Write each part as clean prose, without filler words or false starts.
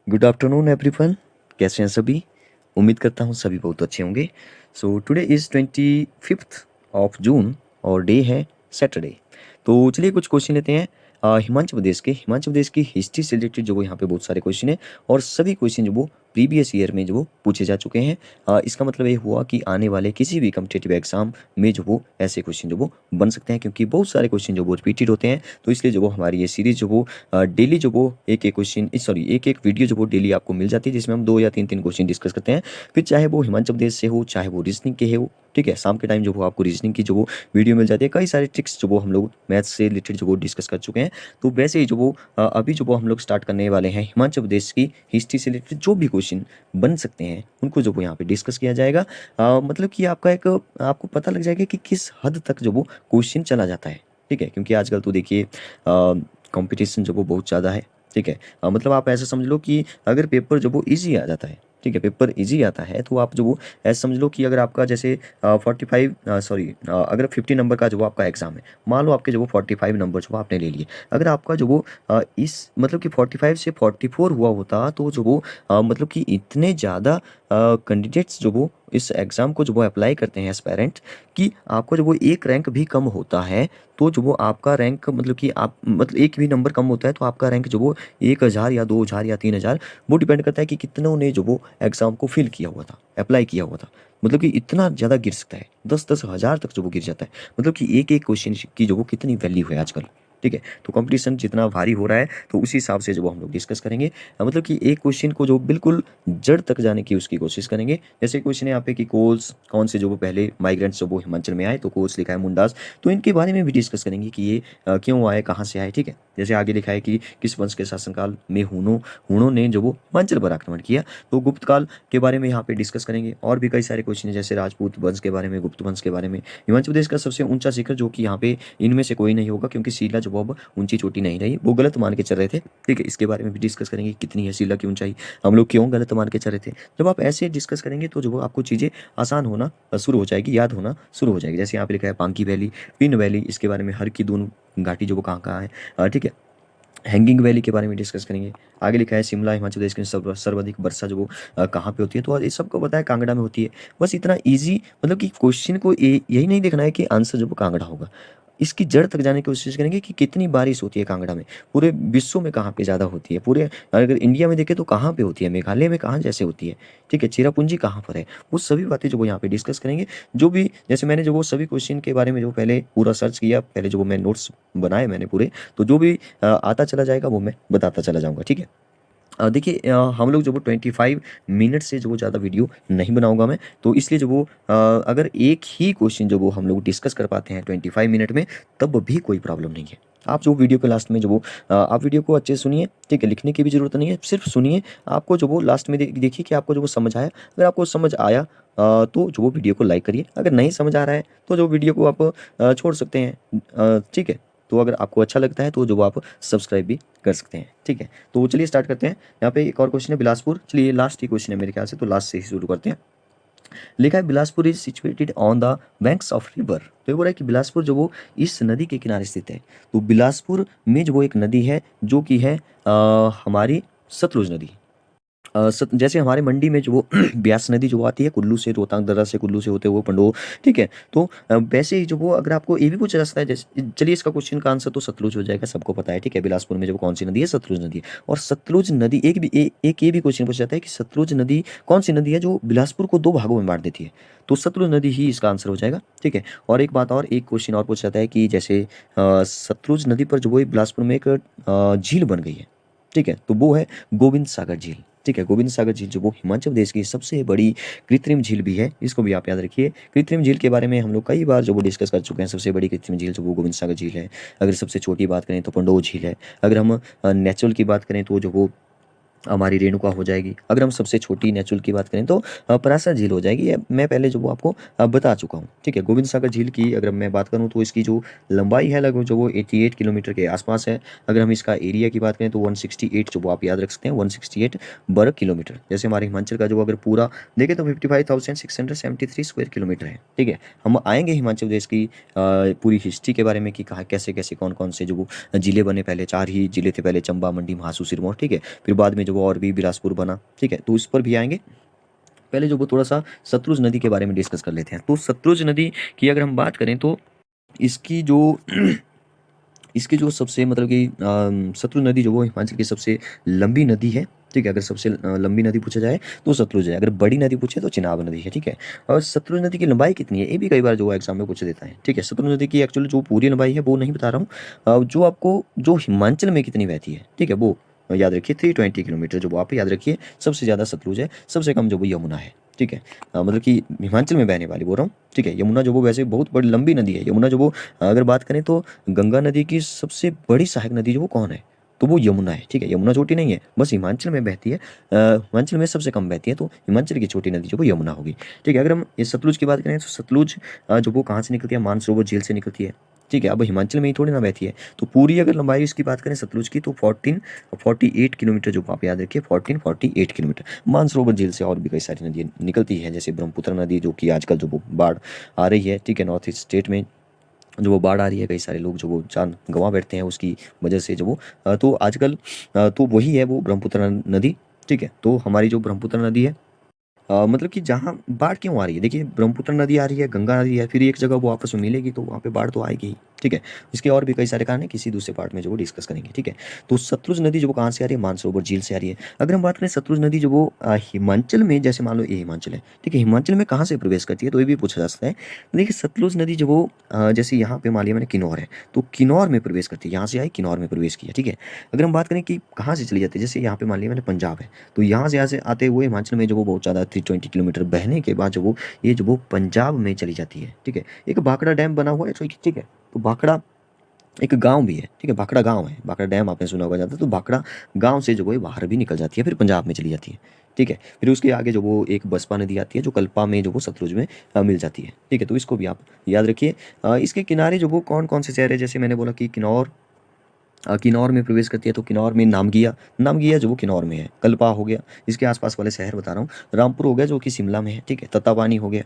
Good afternoon everyone. कैसे हैं सभी? उम्मीद करता हूँ सभी बहुत अच्छे होंगे। So today is 25th of June और डे है सैटरडे। तो चलिए कुछ क्वेश्चन लेते हैं। हिमाचल प्रदेश की हिस्ट्री से रिलेटेड जो वो यहाँ पे बहुत सारे क्वेश्चन हैं और सभी क्वेश्चन जो वो प्रीवियस ईयर में जो वो पूछे जा चुके हैं। इसका मतलब ये हुआ कि आने वाले किसी भी कम्पिटेटिव एग्जाम में जो वो ऐसे क्वेश्चन जो वो बन सकते हैं, क्योंकि बहुत सारे क्वेश्चन जो वो रिपीटेड होते हैं। तो इसलिए जो वो हमारी ये सीरीज़ जो वो डेली जो वो एक एक वीडियो जो वो डेली आपको मिल जाती है, जिसमें हम 2 या 3 क्वेश्चन डिस्कस करते हैं। फिर चाहे वो हिमाचल प्रदेश से हो, चाहे वो रीजनिंग के हो, ठीक है। शाम के टाइम जो वो आपको रीजनिंग की जो वो वीडियो मिल जाती है। कई सारे ट्रिक्स जो वो हम लोग मैथ्स से रिलेटेड जो वो डिस्कस कर चुके हैं। तो वैसे ही जो वो अभी जो वो हम लोग स्टार्ट करने वाले हैं, हिमाचल प्रदेश की हिस्ट्री से रिलेटेड जो भी क्वेश्चन बन सकते हैं उनको जो वो यहाँ पे डिस्कस किया जाएगा। मतलब कि आपको पता लग जाएगा कि किस हद तक जो वो क्वेश्चन चला जाता है, ठीक है। क्योंकि आजकल तो देखिए कंपटीशन जो वो बहुत ज़्यादा है, ठीक है। मतलब आप ऐसा समझ लो कि अगर पेपर जो वो ईजी आ जाता है, ठीक है, पेपर ईजी आता है, तो आप जो वो ऐसा समझ लो कि अगर आपका जैसे 45 अगर 50 नंबर का जो वो आपका एग्ज़ाम है, मान लो आपके जो वो 45 नंबर जो वो आपने ले लिए। अगर आपका जो वो इस मतलब कि 45 से 44 हुआ होता, तो जो वो मतलब कि इतने ज़्यादा कैंडिडेट्स जो वो इस एग्ज़ाम को जो वो अप्लाई करते हैं एस्पायरेंट, कि आपको जो वो एक रैंक भी कम होता है, तो जो वो आपका रैंक मतलब कि आप मतलब एक भी नंबर कम होता है तो आपका रैंक जो वो 1000 या 2000 या 3000, वो डिपेंड करता है कि कितनों ने जो वो एग्ज़ाम को फिल किया हुआ था, अप्लाई किया हुआ था। मतलब कि इतना ज़्यादा गिर सकता है, 10-10 हज़ार तक जो वो गिर जाता है। मतलब कि एक-एक क्वेश्चन की जो वो कितनी वैल्यू है आजकल, ठीक है। तो कंपटीशन जितना भारी हो रहा है, तो उसी हिसाब से जो वो हम लोग डिस्कस करेंगे। मतलब कि एक क्वेश्चन को जो बिल्कुल जड़ तक जाने की उसकी कोशिश करेंगे। जैसे क्वेश्चन है यहाँ पे कि कोल्स कौन से जो वो पहले माइग्रेंट्स जो वो हिमाचल में आए, तो कोल्स लिखा है मुंडास। तो इनके बारे में भी डिस्कस करेंगे कि ये क्यों आए, कहाँ से आए, ठीक है। जैसे आगे लिखा है कि किस वंश के शासनकाल में हूणों ने जो वो हिमाचल पर आक्रमण किया। तो गुप्त काल के बारे में यहाँ पे डिस्कस करेंगे। और भी कई सारे क्वेश्चन है, जैसे राजपूत वंश के बारे में, गुप्त वंश के बारे में। हिमाचल प्रदेश का सबसे ऊंचा शिखर जो कि यहाँ पे इनमें से कोई नहीं होगा, क्योंकि शिला जो वो अब ऊंची चोटी नहीं रही, वो गलत मान के चल रहे थे, ठीक है। इसके बारे में भी डिस्कस करेंगे कितनी है शिला की ऊंचाई, हम लोग क्यों गलत मान के चल रहे थे। जब आप ऐसे डिस्कस करेंगे तो जो वो आपको चीज़ें आसान होना शुरू हो जाएगी, याद होना शुरू हो जाएगी। जैसे यहाँ पे लिखा है पांकी वैली, पिन वैली, इसके बारे में हर की दून घाटी जो वो कहाँ कहाँ है, ठीक है। हैंगिंग वैली के बारे में डिस्कस करेंगे। आगे लिखा है शिमला हिमाचल प्रदेश की सर्वाधिक वर्षा जो वो कहाँ पे होती है, तो ये सबको पता है कांगड़ा में होती है। बस इतना इजी, मतलब कि क्वेश्चन को यही नहीं देखना है कि आंसर जो वो कांगड़ा होगा, इसकी जड़ तक जाने की कोशिश करेंगे कि कितनी बारिश होती है कांगड़ा में, पूरे विश्व में कहाँ पे ज़्यादा होती है, पूरे अगर इंडिया में देखें तो कहाँ पे होती है, मेघालय में कहाँ जैसे होती है, ठीक है, चेरापूंजी कहाँ पर है। वो सभी बातें जो वो यहाँ पे डिस्कस करेंगे। जो भी जैसे मैंने जो वो सभी क्वेश्चन के बारे में जो पहले पूरा सर्च किया, पहले जो वो मैं नोट्स बनाए मैंने पूरे, तो जो भी आता चला जाएगा वो मैं बताता चला जाऊँगा, ठीक है। देखिए हम लोग जो वो 25 मिनट से जो वो ज़्यादा वीडियो नहीं बनाऊंगा मैं, तो इसलिए जो वो अगर एक ही क्वेश्चन जो वो हम लोग डिस्कस कर पाते हैं 25 मिनट में, तब भी कोई प्रॉब्लम नहीं है। आप जो वीडियो के लास्ट में जो वो आप वीडियो को अच्छे से सुनिए, ठीक है, लिखने की भी ज़रूरत नहीं है, सिर्फ सुनिए। आपको जो वो लास्ट में देखिए कि आपको जो वो समझ आया। अगर आपको समझ आया तो जो वो वीडियो को लाइक करिए। अगर नहीं समझ आ रहा है तो जो वीडियो को आप छोड़ सकते हैं, ठीक है। तो अगर आपको अच्छा लगता है तो जो आप सब्सक्राइब भी कर सकते हैं, ठीक है। तो चलिए स्टार्ट करते हैं। यहाँ पे एक और क्वेश्चन है बिलासपुर। चलिए लास्ट ही क्वेश्चन है मेरे ख्याल से, तो लास्ट से ही शुरू करते हैं। लिखा है Bilaspur is situated on the banks of river. तो ये बोल रहा है कि बिलासपुर जो वो इस नदी के किनारे स्थित है। तो बिलासपुर में जो वो एक नदी है जो कि है हमारी सतलुज नदी। जैसे हमारे मंडी में जो वो ब्यास नदी जो आती है कुल्लू से, रोहतांग दर्रा से, कुल्लू से होते हुए पंडोह, ठीक है। तो वैसे ही जो वो अगर आपको ये भी पूछ सकता है, जैसे चलिए इसका क्वेश्चन का आंसर तो सतलुज हो जाएगा, सबको पता है, ठीक है। बिलासपुर में जो कौन सी नदी है, सतलुज नदी है। और सतलुज नदी एक ये भी क्वेश्चन पूछा जाता है कि सतलुज नदी कौन सी नदी है जो बिलासपुर को 2 भागों में बांट देती है, तो सतलुज नदी ही इसका आंसर हो जाएगा, ठीक है। और एक बात और, एक क्वेश्चन और पूछा जाता है कि जैसे सतलुज नदी पर जो वो बिलासपुर में एक झील बन गई है, ठीक है, तो वो है गोविंद सागर झील, ठीक है। गोविंद सागर झील जो वो हिमाचल प्रदेश की सबसे बड़ी कृत्रिम झील भी है, इसको भी आप याद रखिए। कृत्रिम झील के बारे में हम लोग कई बार जो वो डिस्कस कर चुके हैं। सबसे बड़ी कृत्रिम झील जो वो गोविंद सागर झील है। अगर सबसे छोटी बात करें तो पंडोह झील है। अगर हम नेचुरल की बात करें तो जो वो हमारी रेणुका हो जाएगी। अगर हम सबसे छोटी नेचुरल की बात करें तो परासर झील हो जाएगी। ये मैं पहले जो वो आपको बता चुका हूँ, ठीक है। गोविंद सागर झील की अगर मैं बात करूँ तो इसकी जो लंबाई है लगभग जो वो 88 किलोमीटर के आसपास है। अगर हम इसका एरिया की बात करें तो 168 जो वो आप याद रख सकते हैं, 168 वर्ग किलोमीटर। जैसे हमारे हिमाचल का जो अगर पूरा देखें तो 55,673 स्क्वायर किलोमीटर है, ठीक है। हम आएंगे हिमाचल प्रदेश की पूरी हिस्ट्री के बारे में कि कहाँ कैसे कैसे कौन कौन से जो वो जिले बने। पहले 4 ही जिले थे, पहले चंबा, मंडी, महासू, सिरमौर, ठीक है। फिर बाद में जो वो और भी बिलासपुर बना, ठीक है, तो इस पर भी आएंगे। पहले जो वो थोड़ा सा सतलुज नदी के बारे में डिस्कस कर लेते हैं। तो सतलुज नदी की अगर हम बात करें तो इसकी जो इसकी जो सबसे मतलब कि सतलुज नदी जो वो हिमाचल की सबसे लंबी नदी है, ठीक है। अगर सबसे लंबी नदी पूछा जाए तो सतलुज है, अगर बड़ी नदी पूछे तो चिनाब नदी है, ठीक है। और सतलुज नदी की लंबाई कितनी है ये भी कई बार जो एग्जाम में पूछ देता है, ठीक है। सतलुज नदी की एक्चुअली जो पूरी लंबाई है वो नहीं बता रहा हूँ, जो आपको जो हिमाचल में कितनी बहती है, ठीक है, वो याद रखिए 320 किलोमीटर जो आप याद रखिए। सबसे ज़्यादा सतलुज है, सबसे कम जो वो यमुना है, ठीक है। मतलब कि हिमाचल में बहने वाली बोल रहा हूँ, ठीक है। यमुना जो वो वैसे बहुत बड़ी लंबी नदी है। यमुना जो वो अगर बात करें तो गंगा नदी की सबसे बड़ी सहायक नदी जो वो कौन है, तो वो यमुना है, ठीक है। यमुना छोटी नहीं है, बस हिमाचल में बहती है, हिमाचल में सबसे कम बहती है, तो हिमाचल की छोटी नदी जो वो यमुना होगी, ठीक है। अगर हम इस सतलुज की बात करें तो सतलुज जो वो कहाँ से निकलती है, मानसरोवर झील से निकलती है, ठीक है। अब हिमाचल में ही थोड़ी ना बहती है। तो पूरी अगर लंबाई इसकी बात करें सतलुज की तो 48 किलोमीटर जो आप याद रखिए, 48 किलोमीटर। मानसरोवर झील से और भी कई सारी नदियाँ निकलती हैं, जैसे ब्रह्मपुत्र नदी जो कि आजकल जो वो बाढ़ आ रही है, ठीक है, नॉर्थ ईस्ट स्टेट में जो वो बाढ़ आ रही है, कई सारे लोग जो वो जान गंवा बैठते हैं उसकी वजह से जो वो तो आजकल तो वही है वो ब्रह्मपुत्र नदी, ठीक है। तो हमारी जो ब्रह्मपुत्र नदी है मतलब कि जहाँ बाढ़ क्यों आ रही है, देखिए ब्रह्मपुत्र नदी आ रही है, गंगा नदी है, फिर एक जगह वो आपस में मिलेगी तो वहाँ पे बाढ़ तो आएगी ही, ठीक है। इसके और भी कई सारे कारण हैं, किसी दूसरे पार्ट में जो वो डिस्कस करेंगे, ठीक है। तो सतलुज नदी जो वो कहाँ से आ रही है, मानसरोवर झील से आ रही है। अगर हम बात करें सतलुज नदी जो वो हिमाचल में, जैसे मान लो ये हिमाचल है, ठीक है, हिमाचल में कहाँ से प्रवेश करती है तो ये भी पूछा जा सकता है। देखिए सतलुज नदी जो वो जैसे यहाँ पे मान लिया मैंने किन्नौर है, तो किन्नौर में प्रवेश करती है, यहाँ से आई किन्नौर में प्रवेश किया, ठीक है। अगर हम बात करें कि कहाँ से चली जाती है, जैसे यहाँ पे मान लिया मैंने पंजाब है, तो यहाँ से आते हुए हिमाचल में जो वो बहुत ज़्यादा 320 किलोमीटर बहने के बाद जो वो ये जो वो पंजाब में चली जाती है, ठीक है। एक भाखड़ा डैम बना हुआ है, ठीक है। तो भाखड़ा एक गांव भी है, ठीक है, भाखड़ा गांव है, भाखड़ा डैम आपने सुना होगा ज़्यादा। तो भाखड़ा गांव से जो वो बाहर भी निकल जाती है, फिर पंजाब में चली जाती है, ठीक है। फिर उसके आगे जो वो एक बसपा नदी आती है जो कल्पा में जो वो सतलुज में मिल जाती है, ठीक है। तो इसको भी आप याद रखिए। इसके किनारे जो वो कौन कौन से शहर है, जैसे मैंने बोला कि किन्नौर, किन्नौर में प्रवेश करती है, तो किन्नौर में नामगिया जो वो किन्नौर में है, कल्पा हो गया, इसके आसपास वाले शहर बता रहा हूँ, रामपुर हो गया जो कि शिमला में है, ठीक है, तत्तापानी हो गया,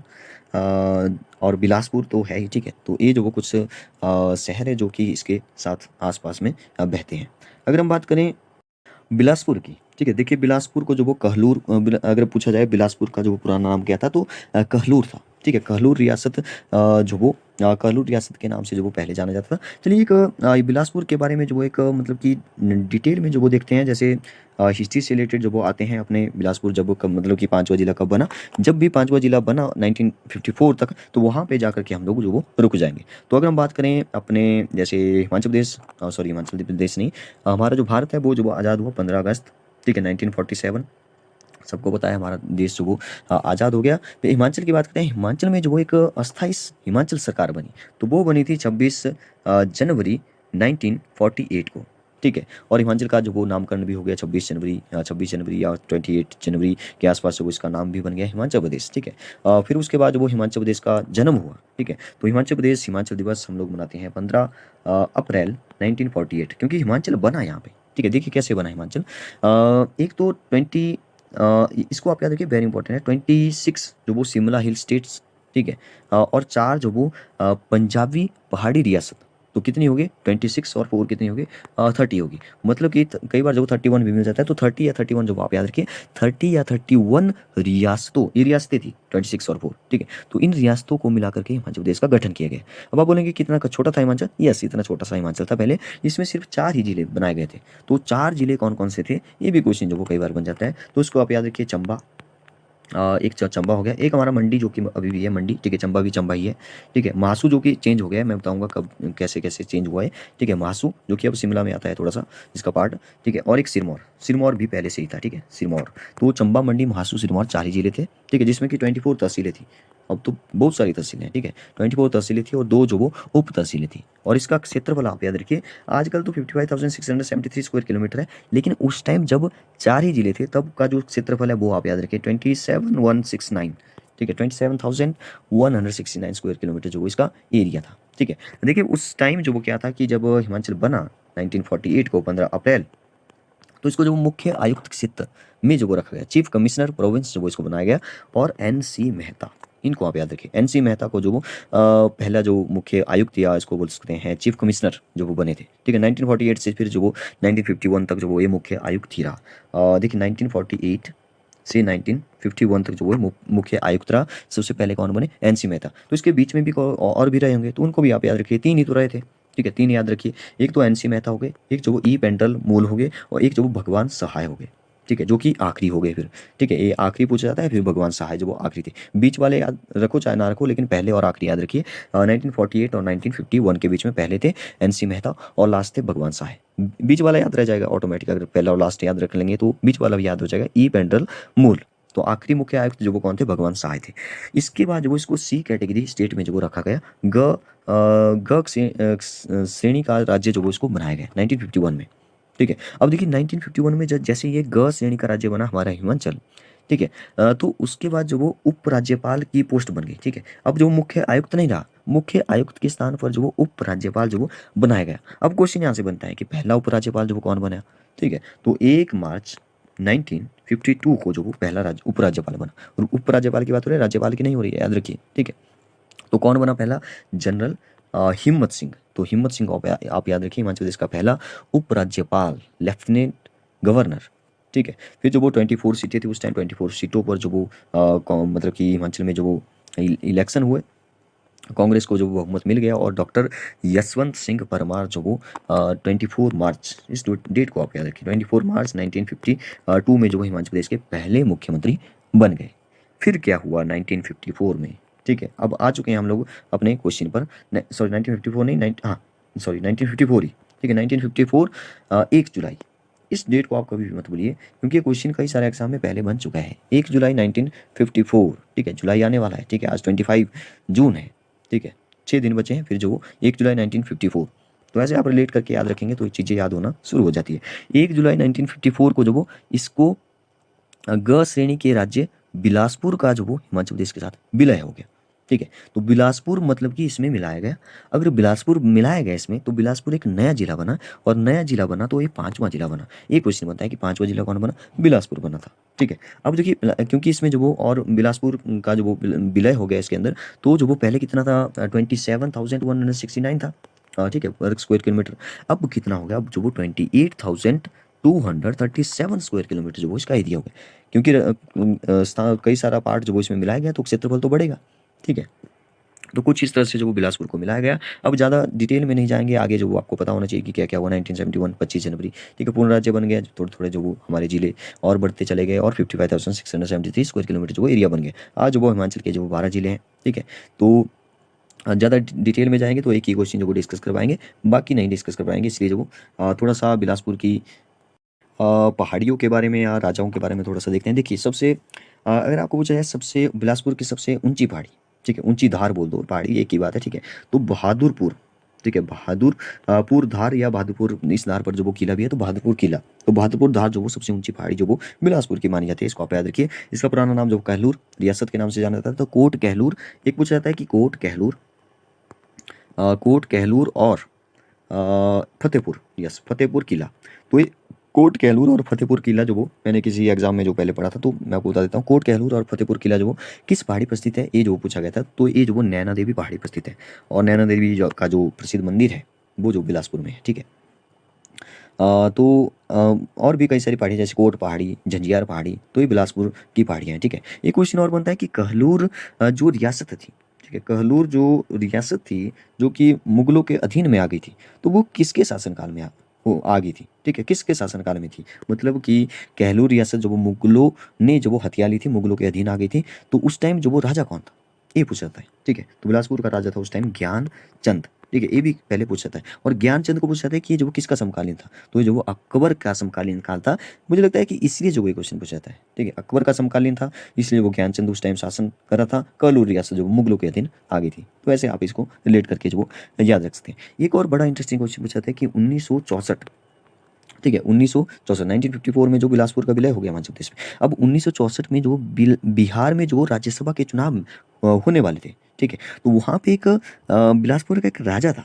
और बिलासपुर तो है ही, ठीक है। तो ये जो वो कुछ शहर है जो कि इसके साथ आसपास में बहते हैं। अगर हम बात करें बिलासपुर की, ठीक है, देखिए बिलासपुर को जो वो अगर पूछा जाए बिलासपुर का जो वो पुराना नाम क्या था तो कहलूर था, ठीक है। कहलूर रियासत जो वो कहलूर रियासत के नाम से जो वो पहले जाना जाता था। चलिए एक बिलासपुर के बारे में जो वो एक मतलब कि डिटेल में जो वो देखते हैं, जैसे हिस्ट्री से रिलेटेड जो वो आते हैं अपने बिलासपुर, जब वो कब मतलब कि पाँचवा जिला कब बना, जब भी पाँचवा जिला बना 1954 तक, तो वहाँ पे जाकर के हम लोग जो वो रुक जाएंगे। तो अगर हम बात करें अपने जैसे हिमाचल प्रदेश, सॉरी हिमाचल प्रदेश नहीं, हमारा जो भारत है वो जो वो आज़ाद हुआ 15 अगस्त, ठीक है, 1947। सबको पता है हमारा देश जो वो आज़ाद हो गया। तो हिमाचल की बात करते हैं, हिमाचल में जो वो एक अस्थाई हिमाचल सरकार बनी, तो वो बनी थी 26 जनवरी 1948 को, ठीक है। और हिमाचल का जो वो नामकरण भी हो गया 26 जनवरी या 28 जनवरी के आसपास जो वो इसका नाम भी बन गया हिमाचल प्रदेश, ठीक है। फिर उसके बाद जो वो हिमाचल प्रदेश का जन्म हुआ, ठीक है। तो हिमाचल प्रदेश हिमाचल दिवस हम लोग मनाते हैं 15 अप्रैल 1948, क्योंकि हिमाचल बना यहाँ पे, ठीक है। देखिए कैसे बना हिमाचल, एक तो इसको आप याद रखिए, वेरी इंपॉर्टेंट है। 26 जो वो शिमला हिल स्टेट्स, ठीक है, और 4 जो वो पंजाबी पहाड़ी रियासत, तो कितनी होगी 26 और 4 कितनी होगी 30 होगी। मतलब कि कई बार जो 31 भी मिल जाता है, तो 30 या 31 जो आप याद रखिए, 30 या 31 रियासतों, ये रियासतें थी 26 और 4, ठीक है। तो इन रियासतों को मिला करके हिमाचल प्रदेश का गठन किया गया। अब आप बोलेंगे कितना छोटा था हिमाचल, यस इतना छोटा सा हिमाचल था पहले, इसमें सिर्फ 4 ही जिले बनाए गए थे। तो 4 जिले कौन कौन से थे, ये भी क्वेश्चन जो वो कई बार बन जाता है, तो उसको आप याद रखिए। चंबा, एक चंबा हो गया, एक हमारा मंडी जो कि अभी भी है मंडी, ठीक है, चंबा भी चंबा ही है, ठीक है। महासू जो कि चेंज हो गया है, मैं बताऊंगा कब कैसे कैसे चेंज हुआ है, ठीक है। महासू जो कि अब शिमला में आता है थोड़ा सा इसका पार्ट, ठीक है। और एक सिरमौर, सिरमौर भी पहले से ही था, ठीक है, सिरमौर। तो चंबा, मंडी, महासू, सिरमौर 4 ही जिले थे, ठीक है, जिसमें कि 24 तहसीलें थी। अब तो बहुत सारी तहसीलें हैं, ठीक है, 24 तहसीलें थी और 2 जो वो उप तहसीलें थी। और इसका क्षेत्रफल आप याद रखिए, आजकल तो 55,673 स्क्वायर किलोमीटर है, लेकिन उस टाइम जब 4 ही जिले थे तब का जो क्षेत्रफल है वो आप याद रखिए 27,169, ठीक है, 27,169 स्क्वायर किलोमीटर जो इसका एरिया था, ठीक है। देखिए उस टाइम जो वो क्या था कि जब हिमाचल बना 1948 को 15 अप्रैल, तो इसको जो मुख्य आयुक्त क्षेत्र में जो वो रखा गया, चीफ कमिश्नर प्रोविंस जो वो इसको बनाया गया, और NC मेहता, इनको आप याद रखिए। एनसी मेहता को जो वो पहला जो मुख्य आयुक्त या इसको बोल सकते हैं चीफ कमिश्नर जो वो बने थे, ठीक है। 1948 से फिर जो वो 1951 तक जो वो ये मुख्य आयुक्त ही रहा। देखिए 1948 से 1951 तक जो वो मुख्य आयुक्त रहा। सबसे पहले कौन बने? एनसी मेहता। तो इसके बीच में भी और भी रहे होंगे, तो उनको भी आप याद रखिए। 3 ही तो रहे थे, ठीक है, 3 याद रखिए। एक तो एनसी मेहता हो गए, एक जो वो ई पेंड्रल मूल हो गए, और एक जो वो भगवान सहाय हो गए, ठीक है, जो कि आखिरी हो गए फिर, ठीक है। ये आखिरी पूछा जाता है, फिर भगवान सहाय जो वो आखिरी थे। बीच वाले याद रखो चाहे ना रखो, लेकिन पहले और आखिरी याद रखिए। 1948 और 1951 के बीच में पहले थे एनसी मेहता और लास्ट थे भगवान सहाय। बीच वाला याद रह जाएगा ऑटोमेटिक, अगर पहला और लास्ट याद रख लेंगे तो बीच वाला भी याद हो जाएगा, ई पेंड्रल मूल। तो आखिरी मुख्य आयुक्त जो वो कौन थे? भगवान सहाय थे। इसके बाद जो वो इसको सी कैटेगरी स्टेट में जो वो रखा गया, श्रेणी का राज्य जो वो इसको बनाया गया 1951 में, ठीक है। अब देखिए 1951 में जब जैसे ये ग श्रेणी का राज्य बना हमारा हिमाचल, ठीक है, तो उसके बाद जो वो उप राज्यपाल की पोस्ट बन गई, ठीक है। अब जो मुख्य आयुक्त नहीं रहा, मुख्य आयुक्त के स्थान पर जो वो उप राज्यपाल जो वो बनाया गया। अब क्वेश्चन यहाँ से बनता है कि पहला उप राज्यपाल जो वो कौन बना, ठीक है। तो 1 मार्च 1952 को जो वो पहला उप राज्यपाल बना। और उप राज्यपाल की बात हो रही है, राज्यपाल की नहीं हो रही है, याद रखिए, ठीक है। तो कौन बना पहला? जनरल हिम्मत सिंह। तो हिम्मत सिंह को आप याद रखिए, हिमाचल प्रदेश का पहला उपराज्यपाल, लेफ्टिनेंट गवर्नर, ठीक है। फिर जो वो 24 सीटें थी उस टाइम, 24 सीटों पर जो वो मतलब कि हिमाचल में जो वो इलेक्शन हुए, कांग्रेस को जो बहुमत मिल गया, और डॉक्टर यशवंत सिंह परमार जो वो 24 मार्च, इस डेट को आप याद रखिए, 24 मार्च 1952 में जो वो हिमाचल प्रदेश के पहले मुख्यमंत्री बन गए। फिर क्या हुआ 1954 में, ठीक है। अब आ चुके हैं हम लोग अपने क्वेश्चन पर। सॉरी 1954 नहीं, हाँ सॉरी 1954 ही, ठीक है। 1954 1 जुलाई, इस डेट को आप कभी भी मत भूलिए, क्योंकि ये क्वेश्चन कई सारे एग्जाम में पहले बन चुका है। 1 जुलाई 1954, ठीक है, जुलाई आने वाला है, ठीक है, आज 25 जून है, ठीक है, 6 दिन बचे हैं, फिर जो वो 1 जुलाई 1954। तो ऐसे आप रिलेट करके याद रखेंगे तो ये चीज़ें याद होना शुरू हो जाती है। 1 जुलाई 1954 को जो वो इसको ग श्रेणी के राज्य बिलासपुर का जो वो हिमाचल प्रदेश के साथ विलय हो गया, ठीक है। तो बिलासपुर मतलब कि इसमें मिलाया गया। अगर बिलासपुर मिलाया गया इसमें, तो बिलासपुर एक नया जिला बना, और नया जिला बना तो ये 5वां जिला बना। एक क्वेश्चन बनता है कि 5वां जिला कौन बना? बिलासपुर बना था, ठीक है। अब देखिए क्योंकि इसमें जो वो और बिलासपुर का जो वो विलय हो गया इसके अंदर, तो जो वो पहले कितना था? 27,169 था, ठीक है, वर्ग स्क्वायर किलोमीटर। अब कितना हो गया? अब जो वो 28,237 स्क्वायर किलोमीटर जो वो इसका एरिया हो गया, क्योंकि कई सारा पार्ट जो वो इसमें मिलाया गया, तो क्षेत्रफल तो बढ़ेगा, ठीक है। तो कुछ इस तरह से जो वो बिलासपुर को मिलाया गया। अब ज़्यादा डिटेल में नहीं जाएंगे, आगे जो वो आपको पता होना चाहिए कि क्या क्या हुआ 1971 25 जनवरी, ठीक है, पूर्ण राज्य बन गया। थोड़े थोड़े जो वो हमारे जिले और बढ़ते चले गए, और 55,673 स्क्वायर किलोमीटर जो वो एरिया बन गया। आज जो वो हिमाचल के जो 12 जिले हैं, ठीक है। तो ज़्यादा डिटेल में जाएंगे तो एक ही क्वेश्चन जो वो डिस्कस करवाएंगे, बाकी नहीं डिस्कस कर पाएंगे, इसलिए जो वो थोड़ा सा बिलासपुर की पहाड़ियों के बारे में या राजाओं के बारे में थोड़ा सा देखते हैं। देखिए सबसे अगर आपको पूछा जाए सबसे बिलासपुर की सबसे ऊंची पहाड़ी, ठीक है, ऊंची धार बोल दो, पहाड़ी एक ही बात है, ठीक है। तो बहादुरपुर, ठीक है, बहादुरपुर धार या बहादुरपुर, इस धार पर जो वो किला भी है, तो बहादुरपुर किला। तो बहादुरपुर धार जो वो सबसे ऊंची पहाड़ी जो वो बिलासपुर की मानी जाती है, इसको आप याद रखिए। इसका पुराना नाम जो कहलूर रियासत के नाम से जाना जाता है, तो कोट कहलूर। एक पूछा जाता है कि कोट कहलूर और फतेहपुर, यस, फतेहपुर किला। तो ये कोट कहलूर और फतेहपुर किला जो वो मैंने किसी एग्जाम में जो पहले पढ़ा था, तो मैं आपको बता देता हूँ। कोट कहलूर और फतेहपुर किला जो वो किस पहाड़ी पर स्थित है, ये जो पूछा गया था, तो ये जो वो नैना देवी पहाड़ी पर स्थित है। और नैना देवी का जो प्रसिद्ध मंदिर है वो जो बिलासपुर में है, ठीक है। तो और भी कई सारी पहाड़ी जैसे कोट पहाड़ी, झंझियार पहाड़ी, तो ये बिलासपुर की पहाड़ियाँ हैं, ठीक है। एक क्वेश्चन और बनता है कि कहलूर जो रियासत थी, ठीक है, कहलूर जो रियासत थी जो कि मुगलों के अधीन में आ गई थी, तो वो किसके शासनकाल में वो आ गई थी, ठीक है, किसके शासनकाल में थी? मतलब कि कहलूर रियासत जो वो मुगलों ने जो वो हथिया ली थी, मुगलों के अधीन आ गई थी, तो उस टाइम जो वो राजा कौन था, ये पूछा जाता है, ठीक है। तो बिलासपुर का राजा था उस टाइम ज्ञानचंद, ठीक है, ये भी पहले पूछा जाता है। और ज्ञानचंद को पूछा जाता है कि ये जो वो किसका समकालीन था, तो ये जो वो अकबर का समकालीन काल था। मुझे लगता है कि इसलिए जो ये क्वेश्चन पूछा जाता है, ठीक है, अकबर का समकालीन था, इसलिए वो ज्ञानचंद उस टाइम शासन कर रहा था, कहलूर रियासत जो मुगलों के अधीन आ गई थी। तो ऐसे आप इसको रिलेट करके जो वो याद रख सकते हैं। एक और बड़ा इंटरेस्टिंग क्वेश्चन पूछा जाता है कि 1964, ठीक है, 1964 1954 में जो बिलासपुर का विलय हो गया हिमाचल प्रदेश में। अब 1964 में जो बिहार में जो राज्यसभा के चुनाव होने वाले थे, ठीक है, तो वहाँ पे एक बिलासपुर का एक राजा था,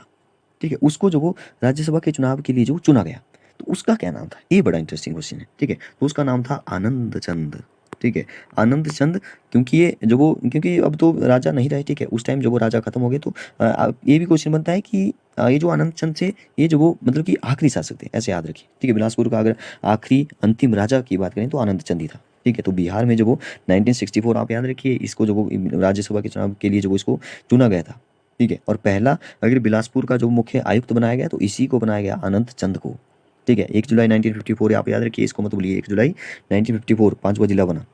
ठीक है, उसको जो वो राज्यसभा के चुनाव के लिए जो चुना गया, तो उसका क्या नाम था? ये बड़ा इंटरेस्टिंग क्वेश्चन है, ठीक है। तो उसका नाम था आनंद चंद, ठीक है। आनंद चंद, क्योंकि अब तो राजा नहीं रहे, ठीक है, उस टाइम जब वो राजा खत्म हो गए तो ये भी क्वेश्चन बनता है कि ये जो आनंद चंद थे, ये जो वो मतलब कि आखिरी शासक थे, ऐसे याद रखिए, ठीक है। बिलासपुर का अगर आखिरी अंतिम राजा की बात करें तो आनंद चंद ही था, ठीक है। तो बिहार में जो वो 1964, आप याद रखिए इसको, जो वो राज्यसभा के चुनाव के लिए जो वो इसको चुना गया था, ठीक है। और पहला अगर बिलासपुर का जो मुख्य आयुक्त बनाया गया तो इसी को बनाया गया, आनंद चंद को, ठीक है। 1 जुलाई 1954, आप याद रखिए इसको, मतलब लिए 1 जुलाई 1954 पांचवा जिला बना,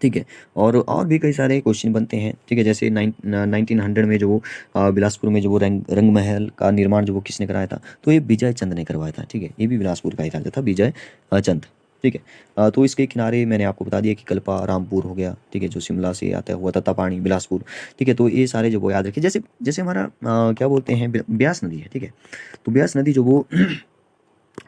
ठीक है। और भी कई सारे क्वेश्चन बनते हैं, ठीक है। जैसे 1900 में जो वो बिलासपुर में जो वो रंग महल का निर्माण जो वो किसने कराया था, तो ये विजय चंद ने करवाया था, ठीक है। ये भी बिलासपुर का ही राजा था, विजय चंद, ठीक है। तो इसके किनारे मैंने आपको बता दिया कि कल्पा रामपुर हो गया, ठीक है, जो शिमला से आता हुआ तत्तापानी बिलासपुर, ठीक है। तो ये सारे जो वो याद रखिए, जैसे जैसे हमारा क्या बोलते हैं, ब्यास नदी है, ठीक है। तो ब्यास नदी जो वो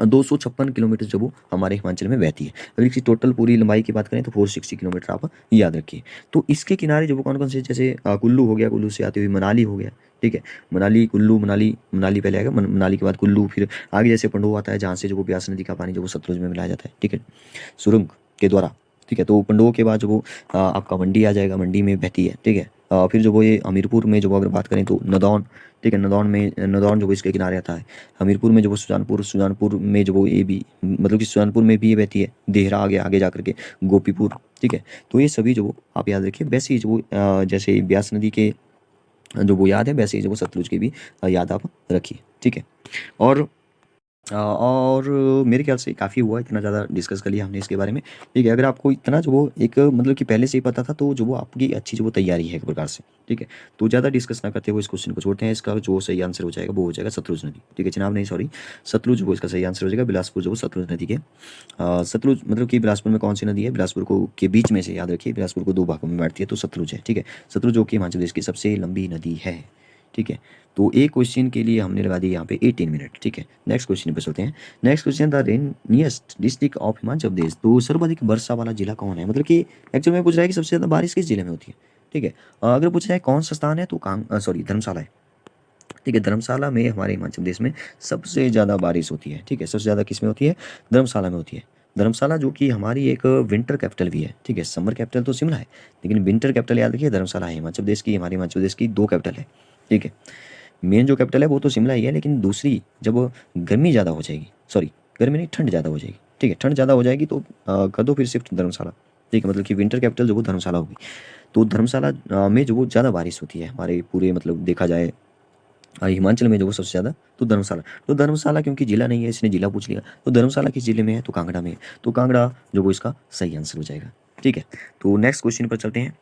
256 किलोमीटर जो वो हमारे हिमाचल में बहती है। अगर इसकी टोटल पूरी लंबाई की बात करें तो 460 किलोमीटर, आप याद रखिए। तो इसके किनारे जो वो कौन कौन से, जैसे कुल्लू हो गया, कुल्लू से आते हुए मनाली हो गया, ठीक है। मनाली, कुल्लू, मनाली, मनाली पहले आएगा, मनाली के बाद कुल्लू, फिर आगे जैसे पंडोह आता है, जहाँ से जो वो ब्यास नदी का पानी जो वो सतलुज में मिलाया जाता है, ठीक है, सुरंग के द्वारा, ठीक है। तो पंडोह के बाद जो वो आपका मंडी आ जाएगा, मंडी में बहती है, ठीक है। फिर जो वो ये हमीरपुर में जो वो अगर बात करें तो नदौन, ठीक है, नदौन जो वो इसके किनारे आता है। हमीरपुर में जो वो सुजानपुर में जो वो ये भी, मतलब कि सुजानपुर में भी ये बहती है। देहरा आगे आगे जा करके गोपीपुर, ठीक है। तो ये सभी जो वो आप याद रखिए, वैसे ही जो वो जैसे ब्यास नदी के जो वो याद है, वैसे ही जो वो सतलुज की भी याद आप रखिए, ठीक है। और मेरे ख्याल से काफ़ी हुआ, इतना ज़्यादा डिस्कस कर लिया हमने इसके बारे में, ठीक है। अगर आपको इतना जो वो एक मतलब कि पहले से ही पता था, तो जो वो आपकी अच्छी जो वो तैयारी है एक प्रकार से, ठीक है। तो ज़्यादा डिस्कस ना करते हुए इस क्वेश्चन को छोड़ते हैं। इसका जो सही आंसर हो जाएगा वो हो जाएगा सतलुज नदी, ठीक है। चिनाब नहीं, सॉरी, सतलुज वो इसका सही आंसर हो जाएगा। बिलासपुर जो वो सतलुज नदी के सतलुज मतलब कि बिलासपुर में कौन सी नदी है, बिलासपुर को के बीच में से, याद रखिए बिलासपुर को 2 भागों में बांटती है, तो सतलुज है, ठीक है। सतलुज जो कि हिमाचल प्रदेश की सबसे लंबी नदी है, ठीक है। तो एक क्वेश्चन के लिए हमने लगा दिया यहाँ पे 18 मिनट, ठीक है। नेक्स्ट क्वेश्चन पे चलते हैं। Next question, the rainiest district of Himachal Pradesh, तो सर्वाधिक वर्षा वाला जिला कौन है, मतलब कि एक्चुअल में पूछ रहा है कि सबसे ज़्यादा बारिश किस जिले में होती है, ठीक है। अगर पूछ रहा है कौन सा स्थान है तो धर्मशाला है, ठीक है। धर्मशाला में हमारे हिमाचल प्रदेश में सबसे ज़्यादा बारिश होती है, ठीक है। सबसे ज़्यादा किस में होती है, धर्मशाला में होती है। धर्मशाला जो कि हमारी एक विंटर कैपिटल भी है, ठीक है। समर कैपिटल तो शिमला है, लेकिन विंटर कैपिटल याद रखिए धर्मशाला है। हिमाचल प्रदेश की, हमारे हिमाचल प्रदेश की 2 कैपिटल है, ठीक है। मेन जो कैपिटल है वो तो शिमला ही है, लेकिन दूसरी जब गर्मी ज़्यादा हो जाएगी, सॉरी गर्मी नहीं, ठंड ज़्यादा हो जाएगी, ठीक है, ठंड ज़्यादा हो जाएगी तो कर दो फिर शिफ्ट धर्मशाला, ठीक है। मतलब कि विंटर कैपिटल जो वो धर्मशाला होगी। तो धर्मशाला में जो वो ज़्यादा बारिश होती है हमारे पूरे, मतलब देखा जाए हिमाचल में जो वो सबसे ज़्यादा, तो धर्मशाला। तो धर्मशाला क्योंकि जिला नहीं है, इसने जिला पूछ लिया, तो धर्मशाला किस जिले में है, तो कांगड़ा में है। तो कांगड़ा जो वो इसका सही आंसर हो जाएगा, ठीक है। तो नेक्स्ट क्वेश्चन पर चलते हैं।